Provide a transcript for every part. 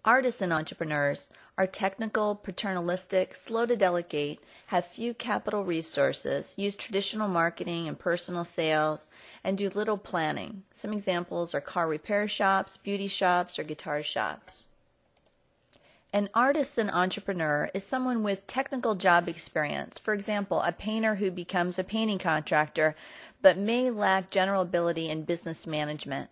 Artisan entrepreneurs are technical, paternalistic, slow to delegate, have few capital resources, use traditional marketing and personal sales, and do little planning. Some examples are car repair shops, beauty shops, or guitar shops. An artisan entrepreneur is someone with technical job experience. For example, a painter who becomes a painting contractor but may lack general ability in business management.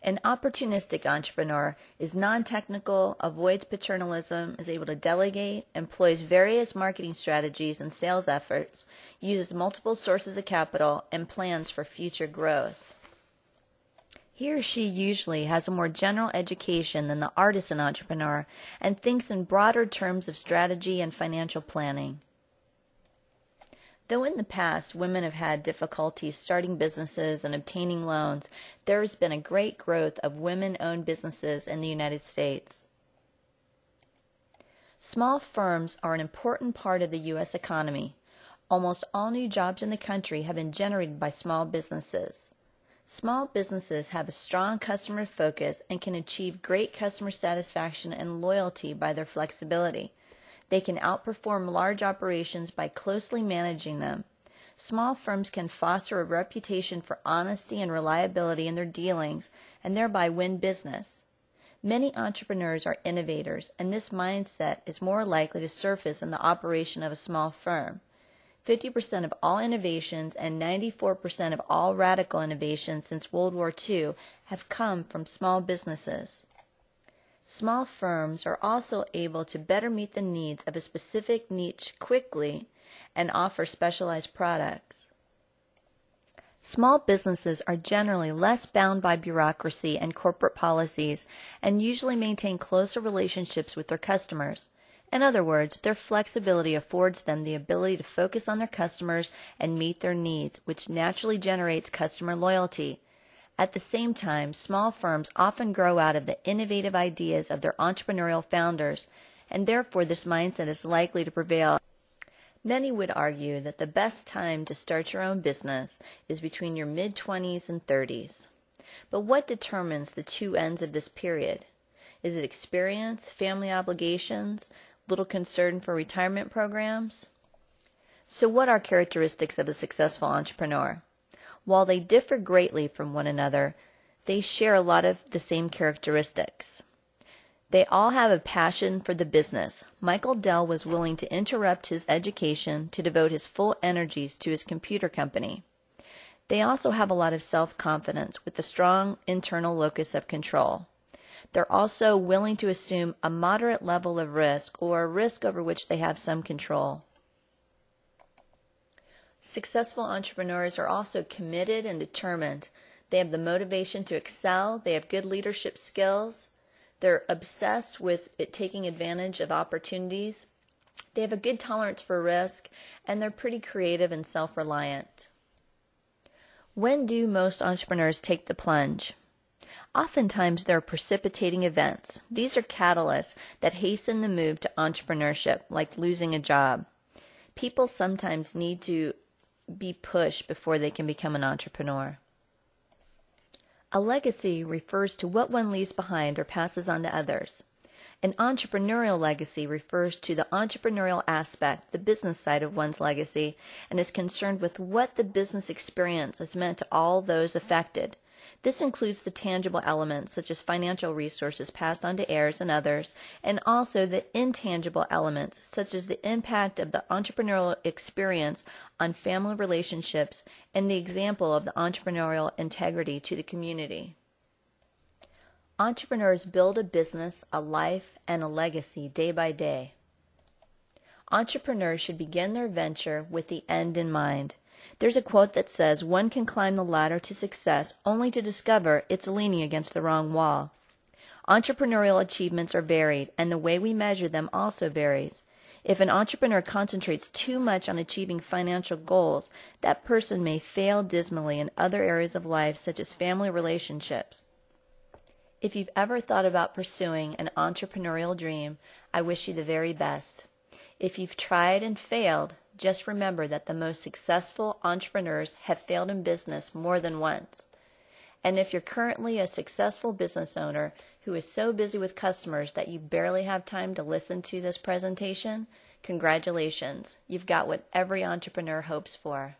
An opportunistic entrepreneur is non-technical, avoids paternalism, is able to delegate, employs various marketing strategies and sales efforts, uses multiple sources of capital, and plans for future growth. He or she usually has a more general education than the artisan entrepreneur and thinks in broader terms of strategy and financial planning. Though in the past women have had difficulties starting businesses and obtaining loans, there has been a great growth of women-owned businesses in the United States. Small firms are an important part of the U.S. economy. Almost all new jobs in the country have been generated by small businesses. Small businesses have a strong customer focus and can achieve great customer satisfaction and loyalty by their flexibility. They can outperform large operations by closely managing them. Small firms can foster a reputation for honesty and reliability in their dealings and thereby win business. Many entrepreneurs are innovators, and this mindset is more likely to surface in the operation of a small firm. 50% of all innovations and 94% of all radical innovations since World War II have come from small businesses. Small firms are also able to better meet the needs of a specific niche quickly and offer specialized products. Small businesses are generally less bound by bureaucracy and corporate policies and usually maintain closer relationships with their customers. In other words, their flexibility affords them the ability to focus on their customers and meet their needs, which naturally generates customer loyalty. At the same time, small firms often grow out of the innovative ideas of their entrepreneurial founders, and therefore this mindset is likely to prevail. Many would argue that the best time to start your own business is between your mid-20s and 30s. But what determines the two ends of this period? Is it experience, family obligations, little concern for retirement programs? So what are characteristics of a successful entrepreneur? While they differ greatly from one another, they share a lot of the same characteristics. They all have a passion for the business. Michael Dell was willing to interrupt his education to devote his full energies to his computer company. They also have a lot of self-confidence with a strong internal locus of control. They're also willing to assume a moderate level of risk or a risk over which they have some control. Successful entrepreneurs are also committed and determined. They have the motivation to excel. They have good leadership skills. They're obsessed with taking advantage of opportunities. They have a good tolerance for risk, and they're pretty creative and self-reliant. When do most entrepreneurs take the plunge? Oftentimes, there are precipitating events. These are catalysts that hasten the move to entrepreneurship, like losing a job. People sometimes need to be pushed before they can become an entrepreneur. A legacy refers to what one leaves behind or passes on to others. An entrepreneurial legacy refers to the entrepreneurial aspect, the business side of one's legacy, and is concerned with what the business experience has meant to all those affected. This includes the tangible elements, such as financial resources passed on to heirs and others, and also the intangible elements, such as the impact of the entrepreneurial experience on family relationships and the example of the entrepreneurial integrity to the community. Entrepreneurs build a business, a life, and a legacy day by day. Entrepreneurs should begin their venture with the end in mind. There's a quote that says, "One can climb the ladder to success only to discover it's leaning against the wrong wall." Entrepreneurial achievements are varied, and the way we measure them also varies. If an entrepreneur concentrates too much on achieving financial goals, that person may fail dismally in other areas of life, such as family relationships. If you've ever thought about pursuing an entrepreneurial dream, I wish you the very best. If you've tried and failed, just remember that the most successful entrepreneurs have failed in business more than once. And if you're currently a successful business owner who is so busy with customers that you barely have time to listen to this presentation, congratulations. You've got what every entrepreneur hopes for.